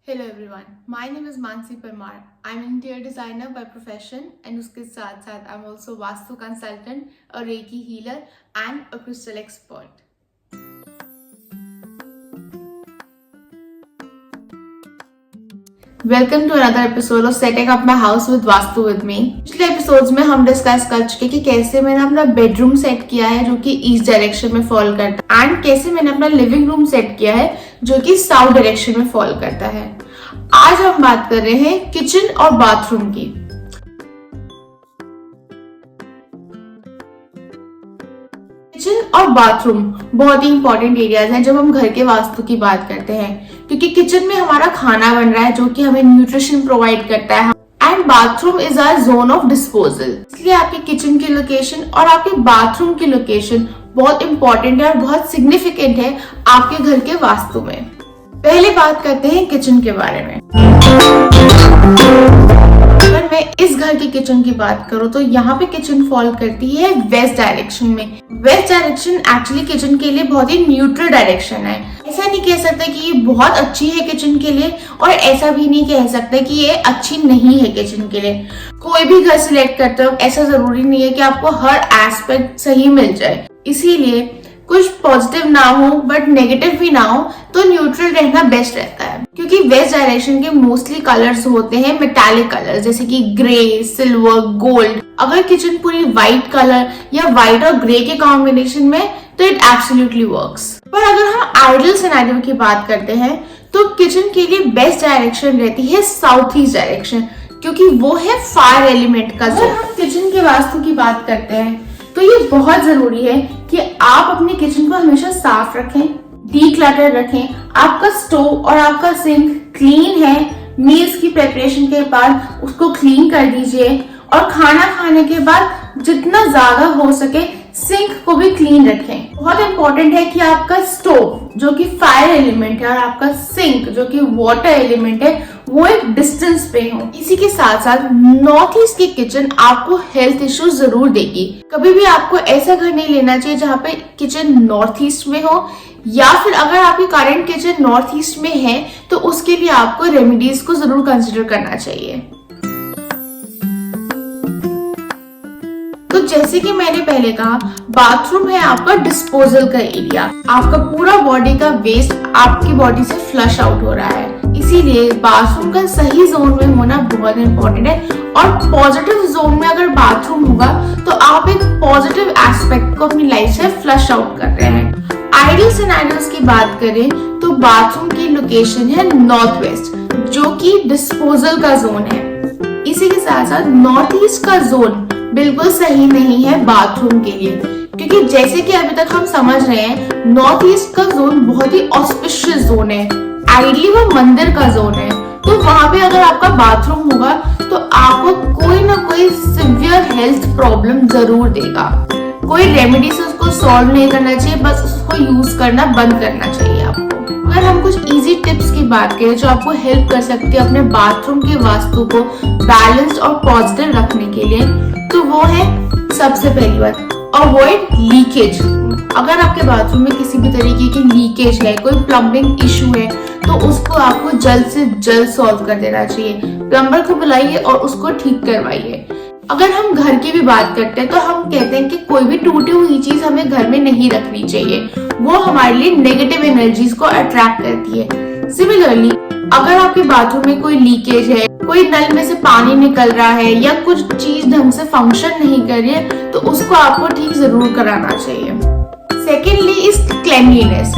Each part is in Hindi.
Hello everyone, my name is Mansi Parmar. I'm an interior designer by profession and उसके साथ साथ I'm also vastu consultant, a Reiki healer and a crystal expert. Welcome to another episode of setting up my house with vastu with me. पिछले एपिसोड्स में हम डिस्कस कर चुके कि कैसे मैंने अपना बेडरूम सेट किया है जो कि ईस्ट डायरेक्शन में फॉल करता है एंड कैसे मैंने अपना लिविंग रूम सेट किया है जो कि साउथ डायरेक्शन में फॉल करता है। आज हम बात कर रहे हैं किचन और बाथरूम की। किचन और बाथरूम बहुत ही इंपॉर्टेंट एरियाज हैं जब हम घर के वास्तु की बात करते हैं, क्योंकि किचन में हमारा खाना बन रहा है जो कि हमें न्यूट्रिशन प्रोवाइड करता है and bathroom is our zone of disposal. इसलिए आपकी किचन की लोकेशन और आपके बाथरूम की लोकेशन बहुत इंपॉर्टेंट है और बहुत सिग्निफिकेंट है आपके घर के वास्तु में। पहले बात करते हैं किचन के बारे में। अगर मैं इस घर की किचन की बात करूं तो यहाँ पे किचन फॉल करती है वेस्ट डायरेक्शन में। वेस्ट डायरेक्शन एक्चुअली किचन के लिए बहुत ही न्यूट्रल डायरेक्शन है। ऐसा नहीं कह सकते कि ये बहुत अच्छी है किचन के लिए और ऐसा भी नहीं कह सकते कि ये अच्छी नहीं है किचन के लिए। कोई भी घर सिलेक्ट करते हो ऐसा जरूरी नहीं है कि आपको हर एस्पेक्ट सही मिल जाए, इसीलिए कुछ पॉजिटिव ना हो बट नेगेटिव भी ना हो तो न्यूट्रल रहना बेस्ट रहता है। क्योंकि वेस्ट डायरेक्शन के मोस्टली कलर्स होते हैं मेटालिक कलर्स जैसे कि ग्रे, सिल्वर, गोल्ड। अगर किचन पूरी व्हाइट कलर या व्हाइट और ग्रे के कॉम्बिनेशन में तो इट एब्सोल्युटली वर्क्स। पर अगर हम आइडियल सिनेरियो की बात करते हैं तो किचन के लिए बेस्ट डायरेक्शन रहती है साउथ ईस्ट डायरेक्शन, क्योंकि वो है फायर एलिमेंट का। अगर हम किचन के वास्तु की बात करते हैं तो ये बहुत जरूरी है कि आप अपने किचन को हमेशा साफ रखें, डीक्लटर रखें। आपका स्टोव और आपका सिंक क्लीन है, मील्स की प्रिपरेशन के बाद उसको क्लीन कर दीजिए और खाना खाने के बाद जितना ज्यादा हो सके सिंक को भी क्लीन रखें। बहुत इंपॉर्टेंट है कि आपका स्टोव जो कि फायर एलिमेंट है और आपका सिंक जो कि वाटर एलिमेंट है वो एक डिस्टेंस पे हो। इसी के साथ साथ नॉर्थ ईस्ट की किचन आपको हेल्थ इश्यू जरूर देगी। कभी भी आपको ऐसा घर नहीं लेना चाहिए जहाँ पे किचन नॉर्थ ईस्ट में हो, या फिर अगर आपकी करंट किचन नॉर्थ ईस्ट में है तो उसके लिए आपको रेमेडीज को जरूर कंसिडर करना चाहिए। तो जैसे कि मैंने पहले कहा, बाथरूम है आपका डिस्पोजल का एरिया। आपका पूरा बॉडी का वेस्ट आपकी बॉडी से फ्लश आउट हो रहा है, इसीलिए बाथरूम का सही जोन में होना बहुत इंपॉर्टेंट है। और पॉजिटिव जोन में अगर बाथरूम होगा तो आप एक पॉजिटिव एस्पेक्ट को अपनी लाइफ से फ्लश आउट कर रहे हैं। आइडियल सिनेरियोस की बात करें तो बाथरूम की लोकेशन है नॉर्थ वेस्ट जो कि डिस्पोजल का जोन है। इसी के साथ साथ नॉर्थ ईस्ट का जोन बिल्कुल सही नहीं है बाथरूम के लिए, क्योंकि जैसे कि अभी तक हम समझ रहे हैं नॉर्थ ईस्ट का जोन बहुत ही ऑस्पिशियस जोन है। आइडियली वो मंदिर का जोन है, तो वहां पे अगर आपका बाथरूम होगा तो आपको कोई ना कोई सिवियर हेल्थ प्रॉब्लम जरूर देगा। कोई रेमेडी से उसको सॉल्व नहीं करना चाहिए, बस उसको यूज करना बंद करना चाहिए आपको। अगर हम कुछ इजी टिप्स की बात करें जो आपको हेल्प कर सकती है अपने बाथरूम के वास्तु को बैलेंस्ड और पॉजिटिव रखने के लिए, तो वो है सबसे पहली बात, अवॉइड लीकेज। अगर आपके बाथरूम में किसी भी तरीके की लीकेज है, कोई प्लम्बिंग इशू है, तो उसको आपको जल्द से जल्द सॉल्व कर देना चाहिए। प्लम्बर को बुलाइए और उसको ठीक करवाइए। अगर हम घर की भी बात करते हैं तो हम कहते हैं कि कोई भी टूटी हुई चीज हमें घर में नहीं रखनी चाहिए, वो हमारे लिए नेगेटिव एनर्जीज को अट्रैक्ट करती है। सिमिलरली अगर आपके बाथरूम में कोई लीकेज है, कोई नल में से पानी निकल रहा है या कुछ चीज ढंग से फंक्शन नहीं कर रही है, तो उसको आपको ठीक जरूर कराना चाहिए। Secondly is cleanliness.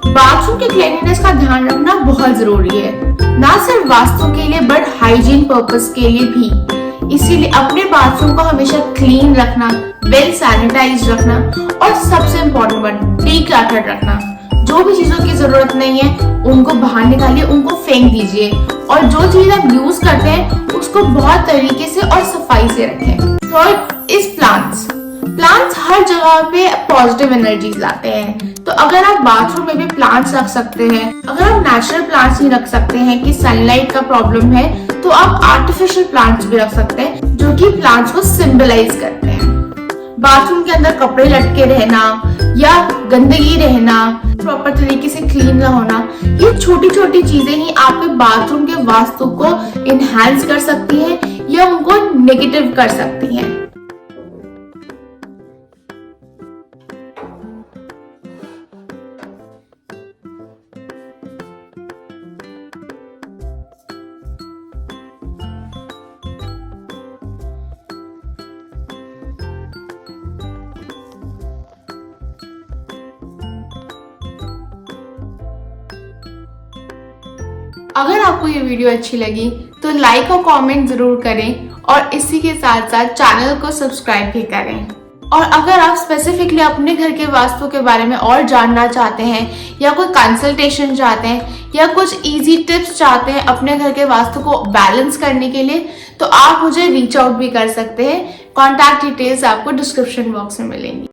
बाथरूम के क्लेanलीनेस का ध्यान रखना बहुत जरूरी है, ना सिर्फ वास्तु के लिए बट हाइजीन पर्पस के लिए भी। इसीलिए अपने बाथरूम को हमेशा क्लीन रखना, वेल सैनिटाइज रखना और सबसे इम्पोर्टेंट बात डीक्लटर्ड रखना। जो भी चीजों की जरूरत नहीं है उनको बाहर निकालिए, उनको फेंक दीजिए और जो चीज आप यूज करते हैं उसको बहुत तरीके से और सफाई से रखें। Third is plants. प्लांट्स हर जगह पे पॉजिटिव एनर्जीज लाते हैं, तो अगर आप बाथरूम में भी प्लांट्स रख सकते हैं। अगर आप नेचुरल प्लांट्स नहीं रख सकते हैं कि सनलाइट का प्रॉब्लम है, तो आप आर्टिफिशियल प्लांट्स भी रख सकते हैं जो कि प्लांट्स को सिंबलाइज करते हैं। बाथरूम के अंदर कपड़े लटके रहना या गंदगी रहना, प्रॉपर तरीके से क्लीन ना होना, ये छोटी छोटी चीजें ही आपके बाथरूम के वास्तु को इनहैंस कर सकती हैं या उनको नेगेटिव कर सकती हैं। अगर आपको ये वीडियो अच्छी लगी तो लाइक और कमेंट जरूर करें और इसी के साथ साथ चैनल को सब्सक्राइब भी करें। और अगर आप स्पेसिफिकली अपने घर के वास्तु के बारे में और जानना चाहते हैं या कोई कंसल्टेशन चाहते हैं या कुछ इजी टिप्स चाहते हैं अपने घर के वास्तु को बैलेंस करने के लिए, तो आप मुझे रीच आउट भी कर सकते हैं। कॉन्टैक्ट डिटेल्स आपको डिस्क्रिप्शन बॉक्स में मिलेंगी।